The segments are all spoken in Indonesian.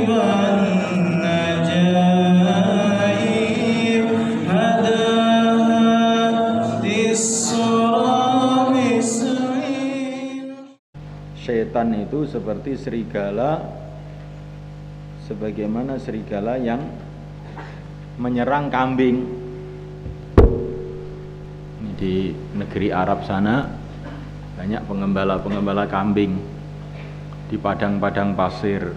والنجائب هداها للصراط السعيد. Setan itu seperti serigala, sebagaimana serigala yang menyerang kambing. Ini di negeri Arab sana banyak pengembala kambing di padang-padang pasir.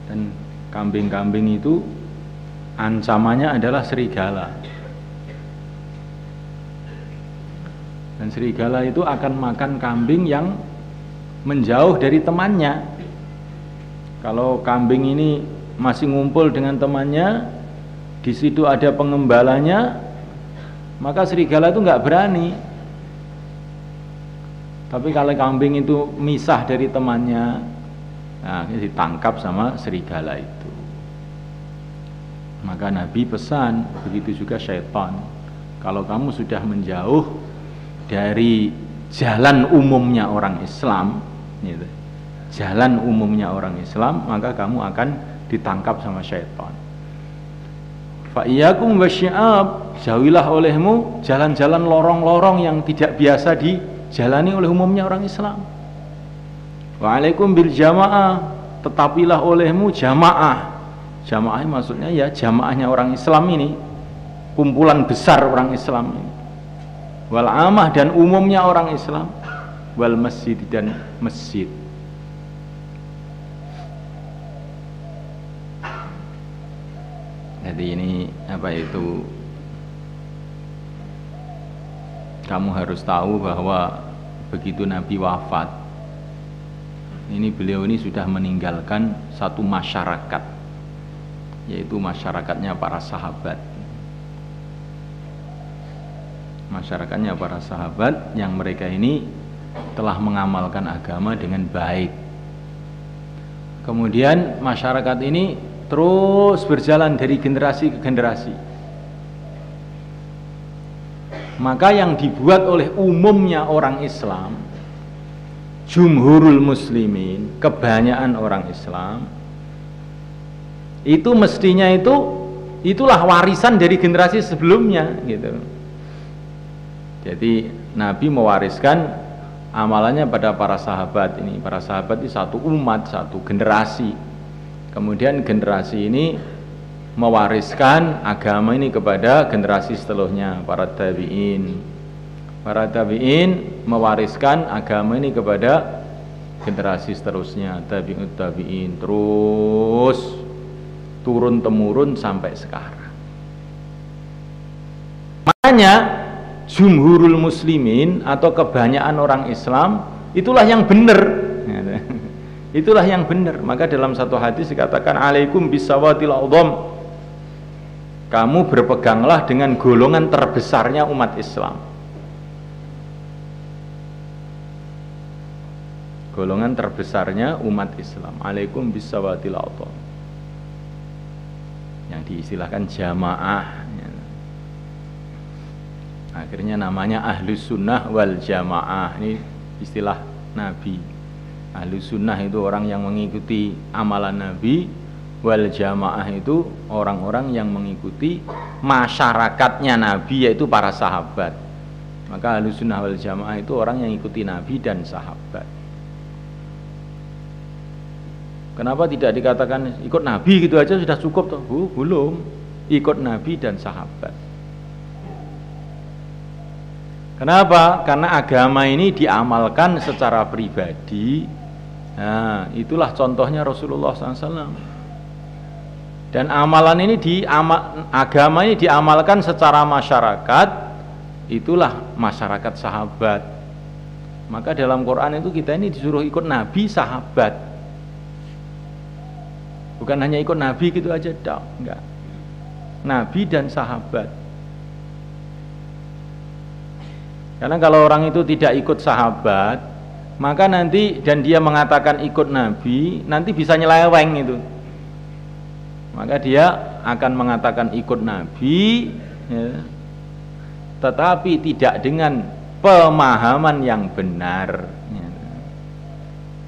Dan kambing-kambing itu ancamannya adalah serigala. Dan serigala itu akan makan kambing yang menjauh dari temannya. Kalau kambing ini masih ngumpul dengan temannya, di situ ada pengembalanya, maka serigala itu nggak berani. Tapi kalau kambing itu misah dari temannya, nah ditangkap sama serigala itu. Maka Nabi pesan, begitu juga syaitan. Kalau kamu sudah menjauh dari jalan umumnya orang Islam, gitu, jalan umumnya orang Islam, maka kamu akan ditangkap sama syaitan. Fa iyyakum wasyi'ab, jauhilah olehmu jalan-jalan lorong-lorong yang tidak biasa dijalani oleh umumnya orang Islam. Wa alaikum bil jamaah, tetapilah olehmu jamaah. Jamaah maksudnya ya jamaahnya orang Islam ini, kumpulan besar orang Islam ini. Wal amah, dan umumnya orang Islam. Wal masjid, dan masjid. Jadi ini apa itu, kamu harus tahu bahwa begitu Nabi wafat, ini beliau ini sudah meninggalkan satu masyarakat, yaitu masyarakatnya para sahabat. Masyarakatnya para sahabat yang mereka ini telah mengamalkan agama dengan baik. Kemudian masyarakat ini terus berjalan dari generasi ke generasi. Maka yang dibuat oleh umumnya orang Islam, jumhurul muslimin, kebanyakan orang Islam, itu mestinya itulah warisan dari generasi sebelumnya, gitu. Jadi Nabi mewariskan amalannya pada para sahabat ini. Para sahabat ini satu umat, satu generasi. Kemudian generasi ini mewariskan agama ini kepada generasi setelahnya, para tabi'in. Para tabi'in mewariskan agama ini kepada generasi seterusnya, tabi'ut tabi'in, terus turun temurun sampai sekarang. Makanya jumhurul muslimin atau kebanyakan orang Islam itulah yang benar. Itulah yang benar. Maka dalam satu hadis dikatakan alaikum bisawatil a'dham, kamu berpeganglah dengan golongan terbesarnya umat Islam. Golongan terbesarnya umat Islam, alaikum bisawatil a'dham, yang diistilahkan jamaah. Akhirnya namanya ahlus sunnah wal jamaah. Ini istilah Nabi. Ahlus sunnah itu orang yang mengikuti amalan Nabi, wal jamaah itu orang-orang yang mengikuti masyarakatnya Nabi, yaitu para sahabat. Maka ahlus sunnah wal jamaah itu orang yang ikuti Nabi dan sahabat. Kenapa tidak dikatakan ikut Nabi gitu aja sudah cukup toh? Belum. Ikut Nabi dan sahabat. Kenapa? Karena agama ini diamalkan secara pribadi. Nah, itulah contohnya Rasulullah SAW. Dan amalan ini agama ini diamalkan secara masyarakat. Itulah masyarakat sahabat. Maka dalam Quran itu kita ini disuruh ikut Nabi, sahabat. Bukan hanya ikut Nabi gitu aja, enggak. Nabi dan sahabat. Karena kalau orang itu tidak ikut sahabat, maka nanti, dan dia mengatakan ikut Nabi, nanti bisa nyeleweng itu. Maka dia akan mengatakan ikut Nabi, ya, tetapi tidak dengan pemahaman yang benar. Ya.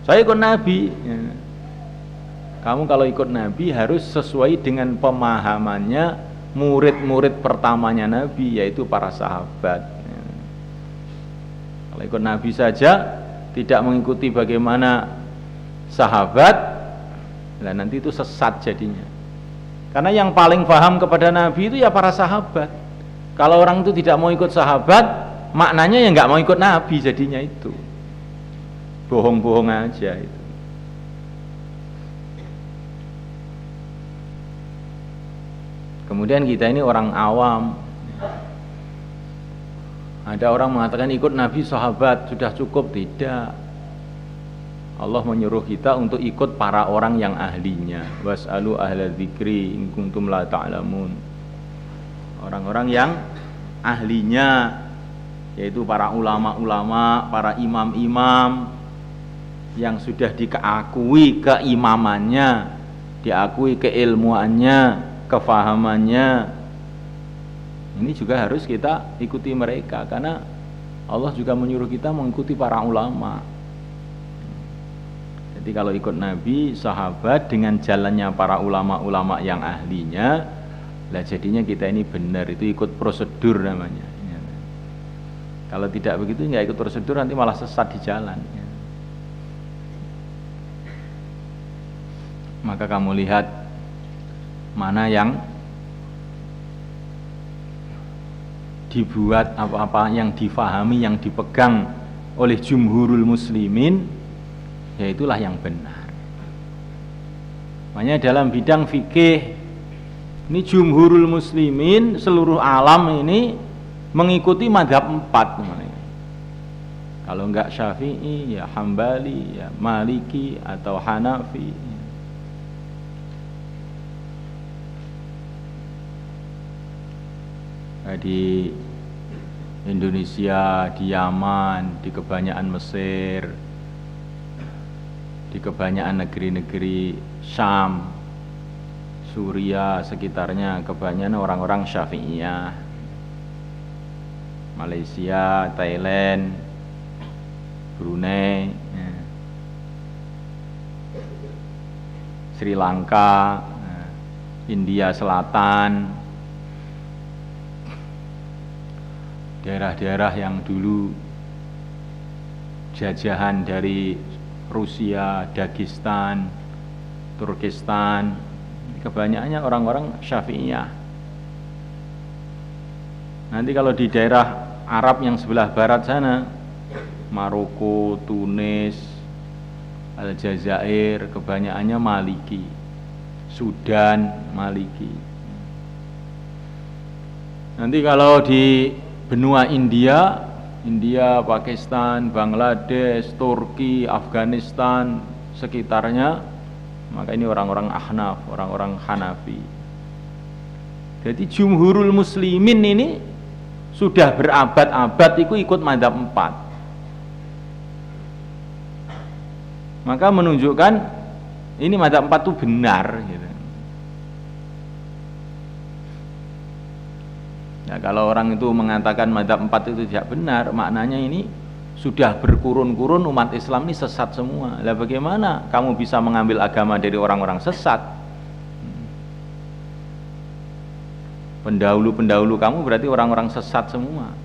Saya ikut Nabi, ya, Kamu kalau ikut Nabi harus sesuai dengan pemahamannya murid-murid pertamanya Nabi, yaitu para sahabat. Kalau ikut Nabi saja tidak mengikuti bagaimana sahabat, nah nanti itu sesat jadinya. Karena yang paling paham kepada Nabi itu ya para sahabat. Kalau orang itu tidak mau ikut sahabat, maknanya ya nggak mau ikut Nabi, jadinya itu bohong-bohong aja itu. Kemudian kita ini orang awam. Ada orang mengatakan ikut Nabi sahabat sudah cukup. Tidak. Allah menyuruh kita untuk ikut para orang yang ahlinya. Was'alu ahla dzikri in kuntum la ta'lamun. Orang-orang yang ahlinya, yaitu para ulama-ulama, para imam-imam yang sudah diakui keimamannya, diakui keilmuannya, kefahamannya. Ini juga harus kita ikuti mereka, karena Allah juga menyuruh kita mengikuti para ulama. Jadi kalau ikut Nabi, sahabat dengan jalannya para ulama-ulama yang ahlinya, lah jadinya kita ini benar, itu ikut prosedur namanya. Kalau tidak begitu, nggak ikut prosedur, nanti malah sesat di jalan. Maka kamu lihat mana yang dibuat, apa-apa yang difahami, yang dipegang oleh jumhurul muslimin, yaitulah yang benar. Makanya dalam bidang fikih ini jumhurul muslimin seluruh alam ini mengikuti mazhab 4. Kalau enggak Syafi'i ya Hambali, ya Maliki atau Hanafi. Di Indonesia, di Yaman, di kebanyakan Mesir, di kebanyakan negeri-negeri Syam, Suria, sekitarnya kebanyakan orang-orang Syafi'iyah. Malaysia, Thailand, Brunei, Sri Lanka, India Selatan, daerah-daerah yang dulu jajahan dari Rusia, Dagestan, Turkistan, kebanyakannya orang-orang Syafi'iyah. Nanti kalau di daerah Arab yang sebelah barat sana, Maroko, Tunis, Aljazair, kebanyakannya Maliki. Sudan, Maliki. Nanti kalau di benua India, Pakistan, Bangladesh, Turki, Afghanistan, sekitarnya, maka ini orang-orang Ahnaf, orang-orang Hanafi. Jadi jumhurul muslimin ini sudah berabad-abad itu ikut mazhab 4. Maka menunjukkan ini mazhab 4 itu benar gitu. Nah, kalau orang itu mengatakan mazhab 4 itu tidak benar, maknanya ini sudah berkurun-kurun umat Islam ini sesat semua. Lah bagaimana kamu bisa mengambil agama dari orang-orang sesat? Pendahulu-pendahulu kamu berarti orang-orang sesat semua.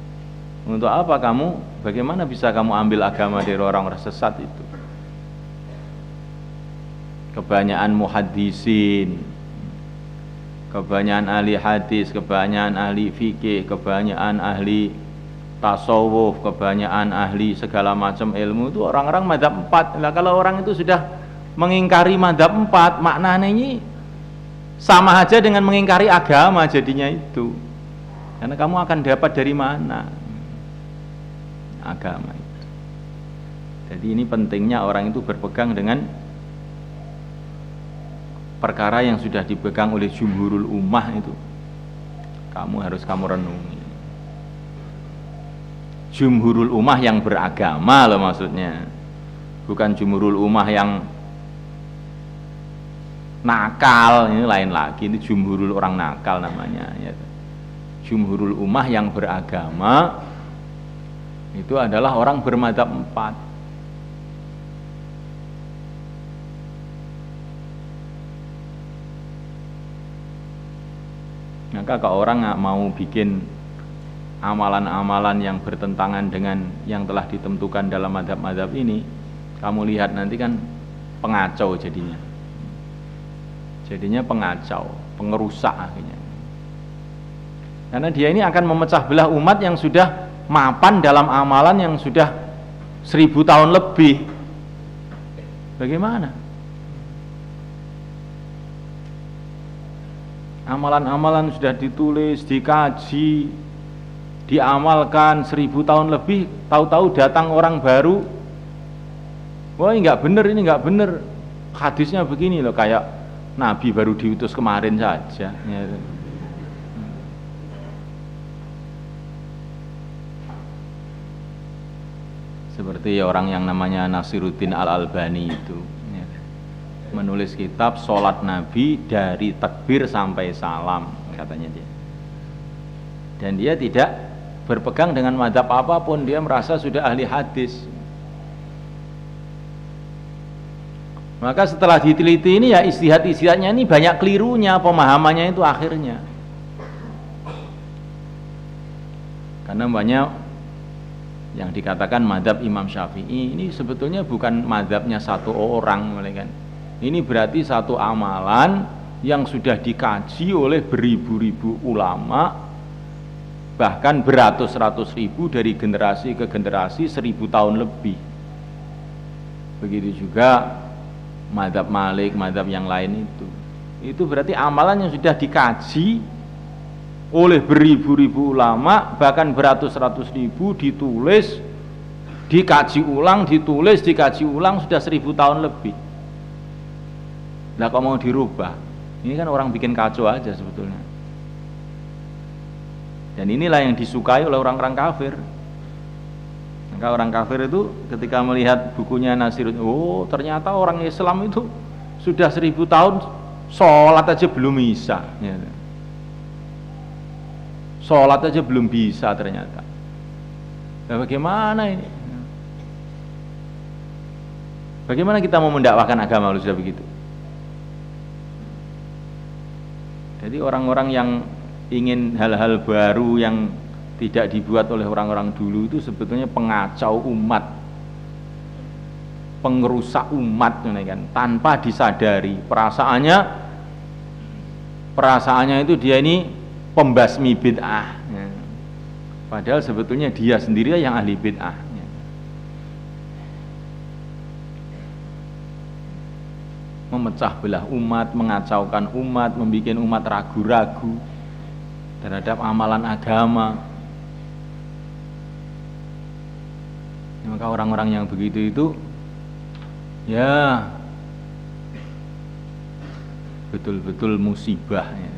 Untuk apa kamu? Bagaimana bisa kamu ambil agama dari orang-orang sesat itu? Kebanyakan muhaddisin, kebanyakan ahli hadis, kebanyakan ahli fikih, kebanyakan ahli tasawuf, kebanyakan ahli segala macam ilmu itu orang-orang mazhab 4. Nah, kalau orang itu sudah mengingkari mazhab 4, maknanya ini sama aja dengan mengingkari agama jadinya itu. Karena kamu akan dapat dari mana agama itu. Jadi ini pentingnya orang itu berpegang dengan perkara yang sudah dipegang oleh jumhurul ummah itu. Harus kamu renungi. Jumhurul ummah yang beragama loh maksudnya. Bukan jumhurul ummah yang nakal, ini lain lagi. Ini jumhurul orang nakal namanya ya. Jumhurul ummah yang beragama itu adalah orang bermadzhab 4. Maka kalau orang nggak mau bikin amalan-amalan yang bertentangan dengan yang telah ditentukan dalam mazhab-mazhab ini, kamu lihat nanti kan pengacau jadinya. Jadinya pengacau, pengerusak akhirnya. Karena dia ini akan memecah belah umat yang sudah mapan dalam amalan yang sudah 1000 tahun lebih. Bagaimana? Amalan-amalan sudah ditulis, dikaji, diamalkan 1000 tahun lebih, tahu-tahu datang orang baru, wah ini nggak bener, hadisnya begini loh, kayak Nabi baru diutus kemarin saja. Seperti orang yang namanya Nasiruddin Al-Albani itu menulis kitab Sholat Nabi dari takbir sampai salam, katanya dia. Dan dia tidak berpegang dengan mazhab apapun, dia merasa sudah ahli hadis. Maka setelah diteliti ini ya istihad-istihadnya ini banyak kelirunya, pemahamannya itu akhirnya. Karena banyak yang dikatakan mazhab Imam Syafi'i ini sebetulnya bukan mazhabnya satu orang, kan. Ini berarti satu amalan yang sudah dikaji oleh beribu-ribu ulama, bahkan beratus-ratus ribu dari generasi ke generasi 1000 tahun lebih. Begitu juga mazhab Malik, mazhab yang lain itu berarti amalan yang sudah dikaji oleh beribu-ribu ulama, bahkan beratus-ratus ribu, ditulis, dikaji ulang, ditulis, dikaji ulang, sudah 1000 tahun lebih. Nah kalau mau dirubah, ini kan orang bikin kacau aja sebetulnya. Dan inilah yang disukai oleh orang-orang kafir. Maka orang kafir itu ketika melihat bukunya Nasiruddin, oh ternyata orang Islam itu sudah 1000 tahun sholat aja belum bisa, ya. Sholat aja belum bisa ternyata. Nah, bagaimana ini? Bagaimana kita mau mendakwahkan agama kalau sudah begitu? Jadi orang-orang yang ingin hal-hal baru yang tidak dibuat oleh orang-orang dulu itu sebetulnya pengacau umat, pengerusak umat, kan? Tanpa disadari. Perasaannya itu dia ini pembasmi bid'ah, ya. Padahal sebetulnya dia sendiri yang ahli bid'ah, ya. Memecah belah umat, mengacaukan umat, membuat umat ragu-ragu terhadap amalan agama. Maka orang-orang yang begitu itu ya betul-betul musibah, ya.